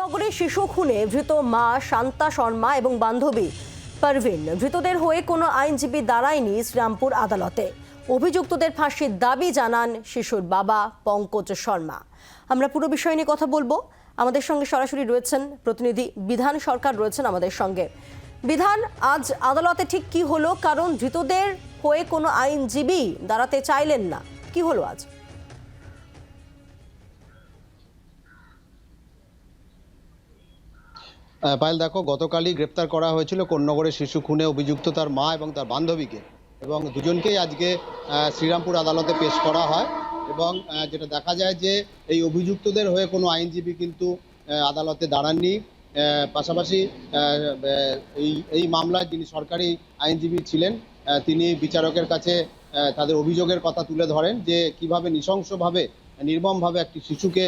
কোন্নগরে শিশু খুনে ধৃত মা শান্তা শর্মা এবং বান্ধবী পারভিন। ধৃতদের হয়ে কোনো আইনজীবী দাঁড়ায়নি শ্রীরামপুর আদালতে। অভিযুক্তদের ফাঁসির দাবি জানান শিশুর বাবা পঙ্কজ শর্মা। আমরা পুরো বিষয় নিয়ে কথা বলবো। আমাদের সঙ্গে সরাসরি রয়েছেন প্রতিনিধি বিধান সরকার, রয়েছেন আমাদের সঙ্গে। বিধান, আজ আদালতে ঠিক কি হলো? কারণ ধৃতদের হয়ে কোনো আইনজীবী দাঁড়াতে চাইলেন না, কি হলো আজ? পায়েল, দেখো, গতকালই গ্রেপ্তার করা হয়েছিল কোন্নগরের শিশু খুনে অভিযুক্ত তার মা এবং তার বান্ধবীকে, এবং দুজনকেই আজকে শ্রীরামপুর আদালতে পেশ করা হয়। এবং যেটা দেখা যায় যে এই অভিযুক্তদের হয়ে কোনো আইনজীবী কিন্তু আদালতে দাঁড়াননি। পাশাপাশি এই মামলায় যিনি সরকারি আইনজীবী ছিলেন তিনি বিচারকের কাছে তাদের অভিযোগের কথা তুলে ধরেন যে কিভাবে নৃশংসভাবে নির্মমভাবে একটি শিশুকে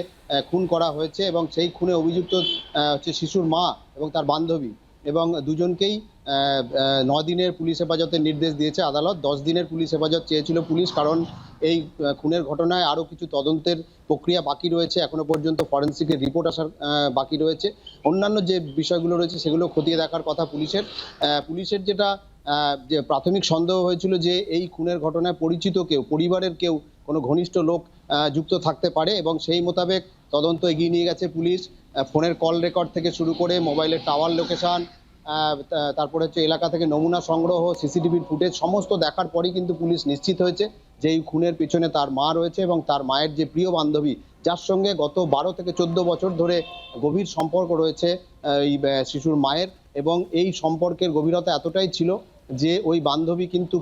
খুন করা হয়েছে, এবং সেই খুনে অভিযুক্ত হচ্ছে শিশুর মা এবং তার বান্ধবী, এবং দুজনকেই 9 দিনের পুলিশ হেফাজতের নির্দেশ দিয়েছে আদালত। 10 দিনের পুলিশ হেফাজত চেয়েছিল পুলিশ, কারণ এই খুনের ঘটনায় আরও কিছু তদন্তের প্রক্রিয়া বাকি রয়েছে। এখনো পর্যন্ত ফরেন্সিকের রিপোর্ট আসার বাকি রয়েছে। অন্যান্য যে বিষয়গুলো রয়েছে সেগুলো খতিয়ে দেখার কথা পুলিশের যেটা যে প্রাথমিক সন্দেহ হয়েছিল যে এই খুনের ঘটনায় পরিচিত কেউ, পরিবারের কেউ, কোনো ঘনিষ্ঠ লোক যুক্ত থাকতে পারে, এবং সেই মোতাবেক তদন্ত এগিয়ে নিয়ে গেছে পুলিশ। ফোনের কল রেকর্ড থেকে শুরু করে মোবাইলের টাওয়ার লোকেশন, তারপরে হচ্ছে এলাকা থেকে নমুনা সংগ্রহ, সিসিটিভির ফুটেজ সমস্ত দেখার পরই কিন্তু পুলিশ নিশ্চিত হয়েছে যে এই খুনের পিছনে তার মা রয়েছে, এবং তার মায়ের যে প্রিয় বান্ধবী, যার সঙ্গে গত 12 থেকে 14 বছর ধরে গভীর সম্পর্ক রয়েছে এই শিশুর মায়ের। এবং এই সম্পর্কের গভীরতা এতটাই ছিল যে ওই বান্ধবী কিন্তু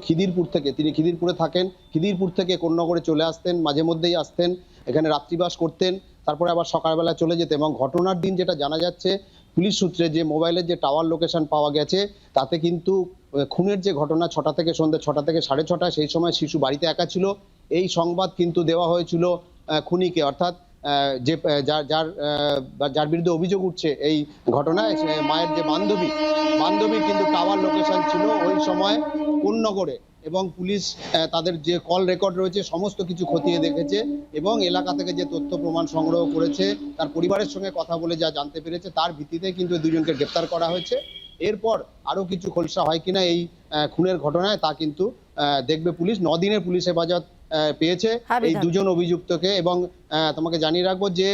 তিনি খিদিরপুরে থাকেন, খিদিরপুর থেকে কোন্নগরে চলে আসতেন, মাঝে মধ্যেই আসতেন, এখানে রাত্রিবাস করতেন, তারপরে আবার সকালবেলা চলে যেতেন। এবং ঘটনার দিন যেটা জানা যাচ্ছে পুলিশ সূত্রে, যে মোবাইলের যে টাওয়ার লোকেশন পাওয়া গেছে তাতে কিন্তু খুনের যে ঘটনা 6টা থেকে সন্ধ্যে 6টা থেকে 6:30, সেই সময় শিশু বাড়িতে একা ছিল। এই সংবাদ কিন্তু দেওয়া হয়েছিল খুনিকে, অর্থাৎ যে যার বিরুদ্ধে অভিযোগ উঠছে এই ঘটনায়, মায়ের যে বান্ধবীর কিন্তু টাওয়ার লোকেশন ছিল ওই সময় কোন্নগরে। এবং পুলিশ তাদের যে কল রেকর্ড রয়েছে সমস্ত কিছু খতিয়ে দেখেছে, এবং এলাকা থেকে যে তথ্য প্রমাণ সংগ্রহ করেছে, তার পরিবারের সঙ্গে কথা বলে যা জানতে পেরেছে তার ভিত্তিতে কিন্তু দুজনকে গ্রেপ্তার করা হয়েছে। এরপর আরও কিছু খোলসা হয় কিনা এই খুনের ঘটনায় তা কিন্তু দেখবে পুলিশ। 9 দিনের পুলিশ হেফাজত পেয়েছে এই দুজন অভিযুক্তকে। এবং তোমাকে জানিয়ে রাখবো যে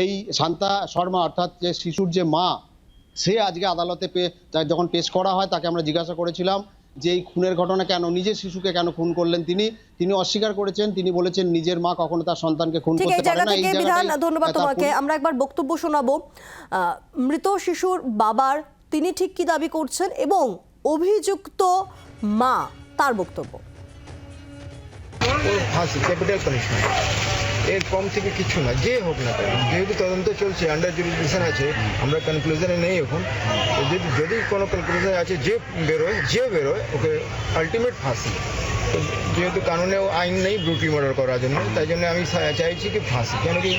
এই শান্তা শর্মা, অর্থাৎ যে শিশুর যে মা, সে আজকে আদালতে যখন পেশ করা হয় তাকে আমরা জিজ্ঞাসা করেছিলাম যে এই খুনের ঘটনা কেন, নিজের শিশুকে কেন খুন করলেন তিনি অস্বীকার করেছেন। তিনি বলেছেন নিজের মা কখনো তার সন্তানকে খুন করতে পারে না। এই জায়গাটাই ধন্যবাদ তোমাকে। আমরা একবার বক্তব্য শোনাবো মৃত শিশুর বাবার, তিনি ঠিক কি দাবি করছেন, এবং অভিযুক্ত মা তার বক্তব্য। ফাঁসি, ক্যাপিটাল পানিশমেন্ট, এর কম থেকে কিছু না, যে হোক না কেন। যেহেতু তদন্ত চলছে, আন্ডার জুরিসডিকশন আছে, আমরা কনক্লুশনে নেই এখন। যদি কোনো কনক্লুশন আছে, যে বেরোয় ওকে আলটিমেট ফাঁসি। যেহেতু কানুনেও আইন নেই ব্রুটি মার্ডার করার জন্য, তাই জন্য আমি চাইছি কি ফাঁসি। কেন কি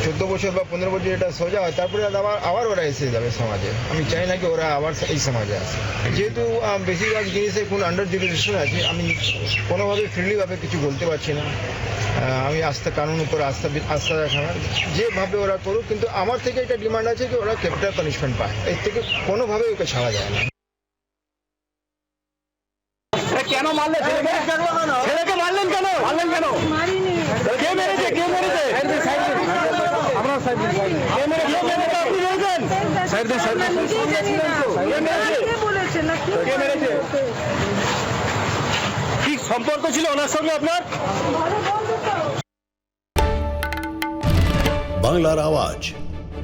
14 বছর বা 15 বছর এটা সোজা হয়, তারপরে আবার ওরা এসে যাবে সমাজে। আমি চাই না কি ওরা আবার এই সমাজে আসে। যেহেতু বেশিরভাগ জিনিসে এখন আন্ডার জুরিসডিকশন আছে, আমি কোনোভাবে ফ্রিলিভাবে কিছু বলতে পারছি না। আমি কানুন উপর আস্থা রাখা, যেভাবে ওরা করুক, কিন্তু আমার থেকে এটা ডিমান্ড আছে যে ওরা ক্যাপিটাল পানিশমেন্ট পায়, এর থেকে কোনোভাবেই ওকে ছাড়া যায় না। কেন মারলেন ছেলেকে? মারলেন কেন? কে মেরেছে? কি সম্পর্ক ছিল ওনার সঙ্গে আপনার? বাংলার আওয়াজ,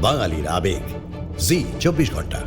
বাঙালির আবেগ, জি 24 ঘন্টা।